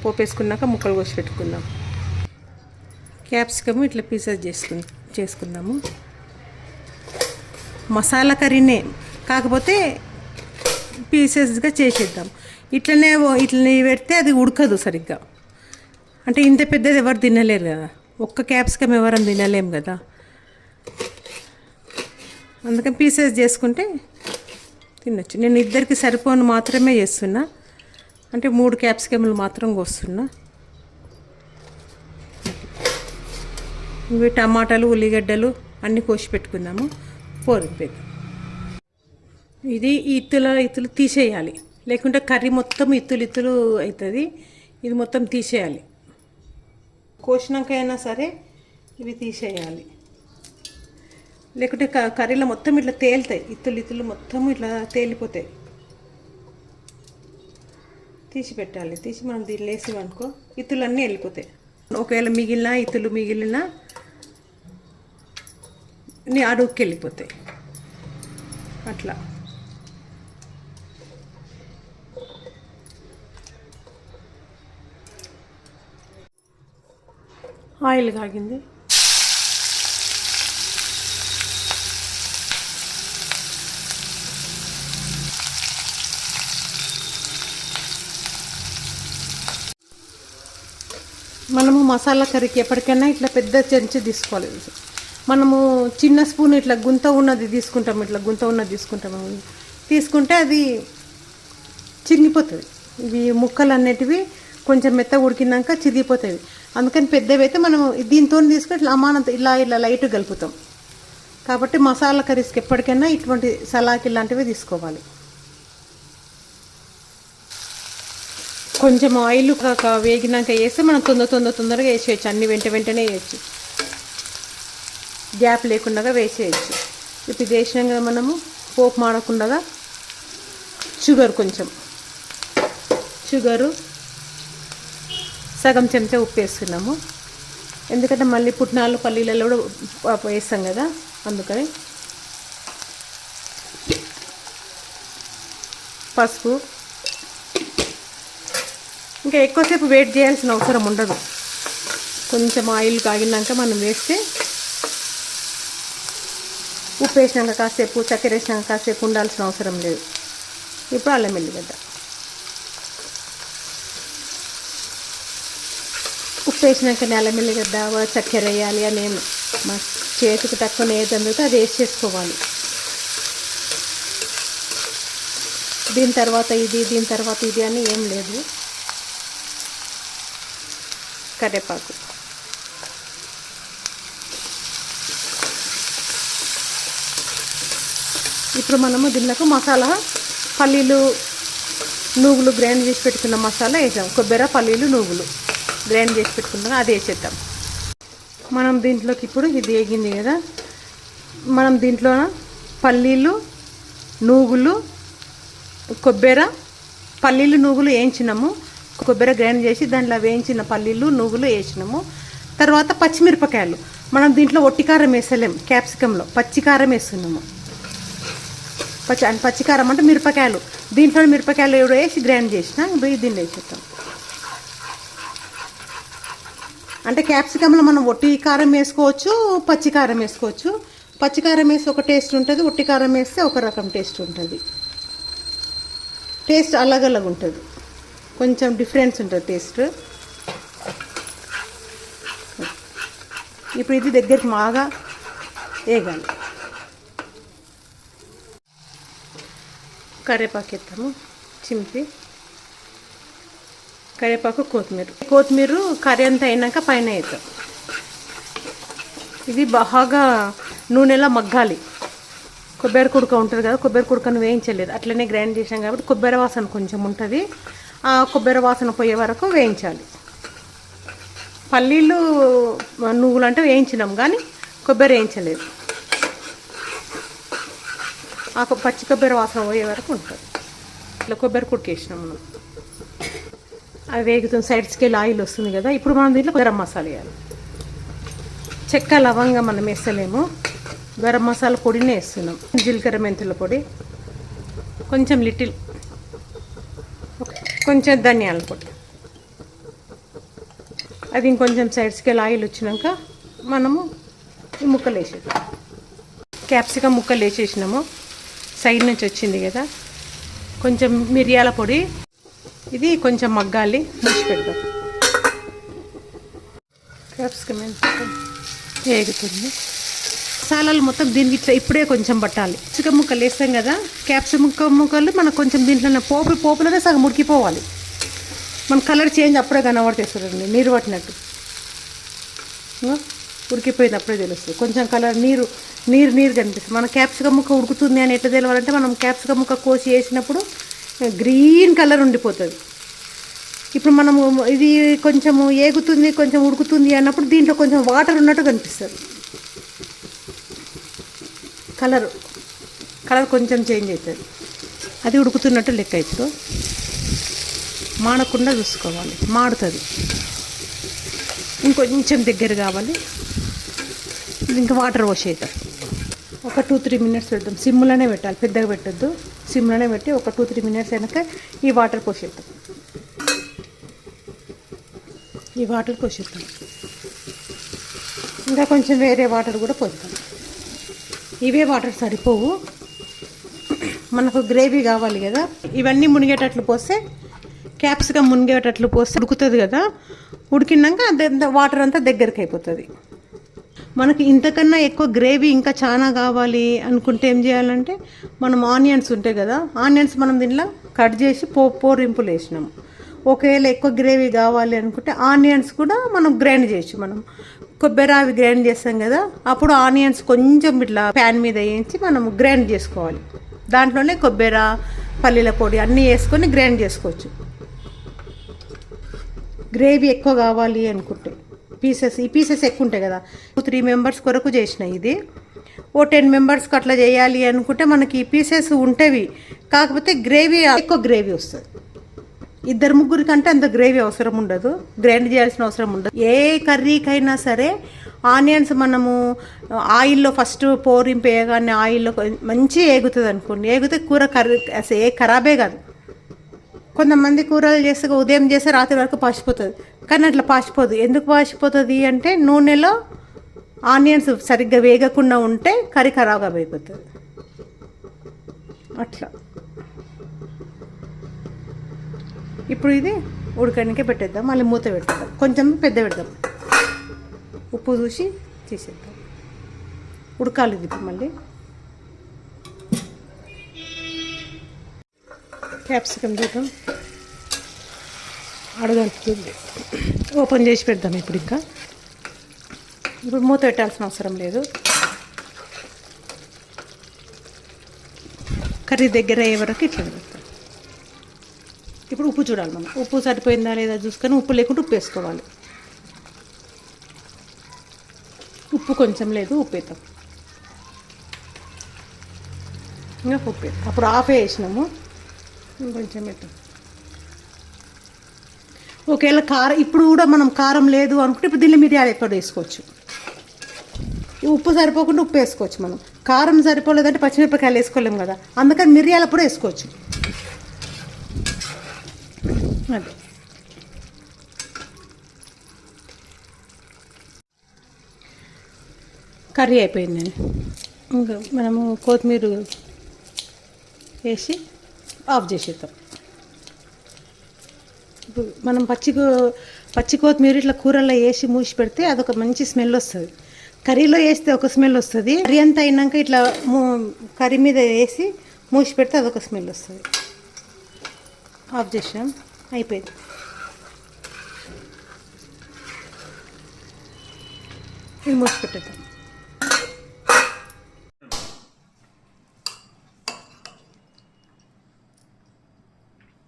పోపు వేసుకున్నాక ముక్కలు కోసి పెట్టుకుందాం. క్యాప్సికమ్ ఇట్లా పీసెస్ చేసుకుందాము. మసాలా కర్రీనే కాకపోతే పీసెస్గా చేసేద్దాం. ఇట్లనే పెడితే అది ఉడకదు సరిగ్గా. అంటే ఇంత పెద్దది ఎవరు తినలేరు కదా, ఒక్క క్యాప్సికమ్ ఎవరైనా తినలేము కదా. అందుకని పీసెస్ చేసుకుంటే తినొచ్చు. నేను ఇద్దరికి సరిపోను మాత్రమే చేస్తున్నా, అంటే 3 క్యాప్సికమ్లు మాత్రం కోస్తున్నా. ఇవి టమాటాలు ఉల్లిగడ్డలు అన్నీ కోసి పెట్టుకుందాము. పోరిపోయి ఇది ఇత్తులు తీసేయాలి, లేకుంటే కర్రీ మొత్తం ఇత్తులు అవుతుంది. ఇది మొత్తం తీసేయాలి. కోసినాక అయినా సరే ఇవి తీసేయాలి, లేకుంటే కర్రీలో మొత్తం ఇట్లా తేలుతాయి. ఇత్తులు మొత్తం ఇట్లా తేలిపోతాయి. తీసి పెట్టాలి. తీసి మనం దీన్ని వేసామనుకో ఇత్తులన్నీ వెళ్ళిపోతాయి. ఒకవేళ మిగిలిన అడుగుకి వెళ్ళిపోతాయి. అట్లా ఆయిల్ కాగింది. మనము మసాలా కర్రీకి ఎప్పటికైనా ఇట్లా పెద్ద చెంచా తీసుకోవాలి. మనము చిన్న స్పూన్ ఇట్లా గుంత ఉన్నది తీసుకుంటాము. తీసుకుంటే అది చిరిగిపోతుంది. ఇవి ముక్కలు అన్నిటివి కొంచెం మెత్తగా ఉడికినాక చిరిగిపోతాయి. అందుకని పెద్దవి అయితే మనం దీంతో తీసుకుని ఇట్లా అమానంత ఇలా లైట్గా కలుపుతాం. కాబట్టి మసాలా కర్రీస్కి ఎప్పటికైనా ఇటువంటి సలాకి లాంటివి తీసుకోవాలి. కొంచెం ఆయిల్ వేగినాక వేస్తే మనం తొందరగా వేసేయచ్చు. అన్ని వెంటనే వేయచ్చు, గ్యాప్ లేకుండా వేసేయచ్చు. ఇప్పుడు ఇది వేసినాం కదా, మనము పోపు మాడకుండా షుగరు సగం చెంచా ఉప్పు వేస్తున్నాము. ఎందుకంటే మళ్ళీ పుట్నాలు పల్లీలలో కూడా వేస్తాం కదా, అందుకని. పసుపు. ఇంకా ఎక్కువసేపు వెయిట్ చేయాల్సిన అవసరం ఉండదు. కొంచెం ఆయిల్ కాగినాక మనం వేస్తే ఉప్పు వేసినాక కాసేపు, చక్కెర వేసినాక కాసేపు ఉండాల్సిన అవసరం లేదు. ఇప్పుడు అల్లం వెల్లిగడ్డ. ఉప్పు వేసినాక అల్లం వెల్లిగడ్డ చక్కెర వేయాలి అని ఏం, మా చేతికి తక్కువ ఏది అందుతో అది వేసి చేసుకోవాలి. దీని తర్వాత ఇది అని ఏం లేదు. కరివేపాకు. ఇప్పుడు మనము దీనిలో మసాలా పల్లీలు నువ్వులు గ్రైండ్ చేసి పెట్టుకున్న మసాలా వేసాం. కొబ్బరి పల్లీలు నువ్వులు గ్రైండ్ చేసి పెట్టుకున్నాం, అది వేసేద్దాం. మనం దీంట్లోకి ఇప్పుడు ఇది వేగింది కదా, మనం దీంట్లో పల్లీలు నువ్వులు పల్లీలు నువ్వులు వేయించినాము. కొబ్బరి గ్రైండ్ చేసి దాంట్లో వేయించిన పల్లీలు నువ్వులు వేసినాము. తర్వాత పచ్చిమిరపకాయలు. మనం దీంట్లో ఒట్టికారం వేసలేం, క్యాప్సికంలో పచ్చికారం వేస్తున్నాము. పచ్చికారం అంటే మిరపకాయలు. దీంట్లో మిరపకాయలు ఎవడో వేసి గ్రైండ్ చేసిన దీన్ని వేసేస్తాం. అంటే క్యాప్సికంలో మనం ఒట్టి కారం వేసుకోవచ్చు, పచ్చికారం వేసుకోవచ్చు. పచ్చికారం వేస్తే ఒక టేస్ట్ ఉంటుంది, ఒట్టి కారం వేస్తే ఒక రకం టేస్ట్ ఉంటుంది. టేస్ట్ అలగలగా ఉంటుంది, కొంచెం డిఫరెన్స్ ఉంటుంది టేస్ట్. ఇప్పుడు ఇది దగ్గరికి బాగా వేగాలి. కరివేపాకు ఎత్తాము చింపి, కరివేపాకు కొత్తిమీర కర్రీ అంతా అయినాక పైన వేద్దాం. ఇది బాగా నూనెలో మగ్గాలి. కొబ్బరి కుడక ఉంటుంది కదా, కొబ్బరి కుడకను వేయించలేదు, అట్లనే గ్రైండ్ చేసాం కాబట్టి కొబ్బరి వాసన కొంచెం ఉంటుంది. ఆ కొబ్బరి వాసన పోయే వరకు వేయించాలి. పల్లీలు నువ్వులు అంటే వేయించినాం కానీ కొబ్బరి వేయించలేదు. ఆ పచ్చి కొబ్బరి వాసన పోయే వరకు ఉంటుంది. ఇట్లా కొబ్బరి కుడికేసినాం మనం. అవి వేగుతుంది, సైడ్స్కి వెళ్ళి ఆయిల్ వస్తుంది కదా. ఇప్పుడు మనం దీంట్లో గరం మసాలా వేయాలి. చెక్క లవంగా మనం వేస్తలేము, గరం మసాలా పొడినే వేస్తున్నాం. జీలకర్ర మెంతుల పొడి, కొంచెం ధనియాల పొడి, అది ఇంకొంచెం సైడ్స్కి ఆయిల్ వచ్చినాక మనము ఈ ముక్కలు వేసేద్దాం. క్యాప్సికమ్ ముక్కలు వేసేసినాము, సైడ్ నుంచి వచ్చింది కదా. కొంచెం మిరియాల పొడి, ఇది కొంచెం మగ్గాలి, మూసి పెడదాం. క్యాప్సికమ్ వేగుతుంది. మసాలాలు మొత్తం దీనికి ఇట్లా ఇప్పుడే కొంచెం పట్టాలి. చికెన్ ముక్కలు వేస్తాం కదా, క్యాప్సికమ్ ముక్కలు మనకు కొంచెం దీంట్లోనే పోపులోనే సగం ఉడికిపోవాలి. మన కలర్ చేంజ్ అప్పుడే కనబడుతుంది, నీరు పట్టినట్టు ఉడికిపోయింది అప్పుడే తెలుస్తుంది. కొంచెం కలర్ నీరు కనిపిస్తుంది. మన క్యాప్సికమ్ ముక్క ఉడుకుతుంది అని ఎట్లా తెలవాలంటే మనం క్యాప్సికమ్ ముక్క కోసి వేసినప్పుడు గ్రీన్ కలర్ ఉండిపోతుంది. ఇప్పుడు మనము ఇది కొంచెము ఏగుతుంది, కొంచెం ఉడుకుతుంది అన్నప్పుడు దీంట్లో కొంచెం వాటర్ ఉన్నట్టు కనిపిస్తుంది. కలర్ కొంచెం చేంజ్ అవుతుంది, అది ఉడుకుతున్నట్టు లెక్క. ఇప్పుడు మాడకుండా చూసుకోవాలి, మాడుతుంది. ఇంకొంచెం దగ్గర కావాలి, ఇంకా వాటర్ పోసేద్దాం. ఒక 2-3 మినిట్స్ పెడతాం. సిమ్లోనే పెట్టాలి, పెద్దగా పెట్టద్దు. సిమ్లోనే పెట్టి ఒక 2-3 మినిట్స్ అయినాక ఈ వాటర్ పోసేద్దాం. ఇంకా కొంచెం వేరే వాటర్ కూడా పోద్దాం. ఇవే వాటర్ సరిపోవు, మనకు గ్రేవీ కావాలి కదా. ఇవన్నీ మునిగేటట్లు పోస్తే, క్యాప్సికమ్ మునిగేటట్లు పోస్తే ఉడుకుతుంది కదా. ఉడికినాక వాటర్ అంతా దగ్గరికి అయిపోతుంది. మనకి ఇంతకన్నా ఎక్కువ గ్రేవీ ఇంకా చాలా కావాలి అనుకుంటే ఏం చేయాలంటే, మనం ఆనియన్స్ ఉంటాయి కదా, ఆనియన్స్ మనం దీనిలో కట్ చేసి పోరింపులు వేసినాము. ఒకవేళ ఎక్కువ గ్రేవీ కావాలి అనుకుంటే ఆనియన్స్ కూడా మనం గ్రైండ్ చేయొచ్చు. మనం కొబ్బరి అవి గ్రైండ్ చేస్తాం కదా, అప్పుడు ఆనియన్స్ కొంచెం ఇట్లా ప్యాన్ మీద వేయించి మనం గ్రైండ్ చేసుకోవాలి. దాంట్లోనే కొబ్బరి, పల్లీల పొడి అన్నీ వేసుకొని గ్రైండ్ చేసుకోవచ్చు. గ్రేవీ ఎక్కువ కావాలి అనుకుంటే ఈ పీసెస్ ఎక్కువ ఉంటాయి కదా. 2-3 మెంబర్స్ కొరకు చేసిన ఇది. 10 మెంబర్స్కి అట్లా చేయాలి అనుకుంటే మనకి ఈ పీసెస్ ఉంటేవి, కాకపోతే ఎక్కువ గ్రేవీ వస్తుంది. 2-3 కంటే అంత గ్రేవీ అవసరం ఉండదు, గ్రైండ్ చేయాల్సిన అవసరం ఉండదు. ఏ కర్రీకైనా సరే ఆనియన్స్ మనము ఆయిల్లో ఫస్ట్ పోరింపు వేయగానే ఆయిల్లో మంచిగా ఏగుతుంది అనుకోండి. ఏగితే కూర అసలు ఖరాబే కాదు. కొంతమంది కూరలు చేస్తే ఉదయం చేస్తే రాత్రి వరకు పాసిపోతుంది, కానీ అట్లా పాసిపోదు. ఎందుకు పాసిపోతుంది అంటే నూనెలో ఆనియన్స్ సరిగ్గా వేగకుండా ఉంటే కర్రీ ఖరాబ్ అయిపోతుంది. అట్లా ఇప్పుడు ఇది ఉడకడానికే పెట్టేద్దాం. మళ్ళీ మూత పెట్టేద్దాం, కొంచెం పెద్ద పెడదాం. ఉప్పు చూసి తీసేద్దాం. ఉడకాలి ఇది. ఇప్పుడు మళ్ళీ క్యాప్సికమ్ చూద్దాం, అడగలుపుతుంది. ఓపెన్ చేసి పెడదాం ఇప్పుడు. ఇప్పుడు మూత పెట్టాల్సిన అవసరం లేదు. కర్రీ దగ్గర అయ్యే వరకు ఇట్లా పెడతాం. ఇప్పుడు ఉప్పు చూడాలి మనం, ఉప్పు సరిపోయిందా లేదా చూసుకొని, ఉప్పు లేకుంటే ఉప్పు వేసుకోవాలి. ఉప్పు కొంచెం లేదు, ఉప్పు వేద్దాం. ఇంకా ఉప్పు వేద్దాం. అప్పుడు ఆఫే వేసినాము, ఇంకొంచెం వేద్దాం. ఒకవేళ కారం ఇప్పుడు కూడా మనం కారం లేదు అనుకుంటే ఇప్పుడు దీన్ని మిరియాలు ఎప్పుడు వేసుకోవచ్చు. ఉప్పు సరిపోకుండా ఉప్పు వేసుకోవచ్చు. మనం కారం సరిపోలేదంటే పచ్చిమిరపకాయలు వేసుకోలేము కదా, అందుకని మిరియాలు కూడా వేసుకోవచ్చు. అదే కర్రీ అయిపోయిందని ఇంకా మనము కొత్తిమీర వేసి ఆఫ్ చేసేద్దాం. ఇప్పుడు మనం పచ్చి కొత్తిమీర ఇట్లా కూరల్లో వేసి మూసి పెడితే అదొక మంచి స్మెల్ వస్తుంది. కర్రీలో వేస్తే ఒక స్మెల్ వస్తుంది. కర్రీ అంతా అయినాక ఇట్లా కర్రీ మీద వేసి మూసి పెడితే అదొక స్మెల్ వస్తుంది. ఆఫ్ చేసాం, అయిపోయింది. ఇది మూసి పెట్టేద్దాం.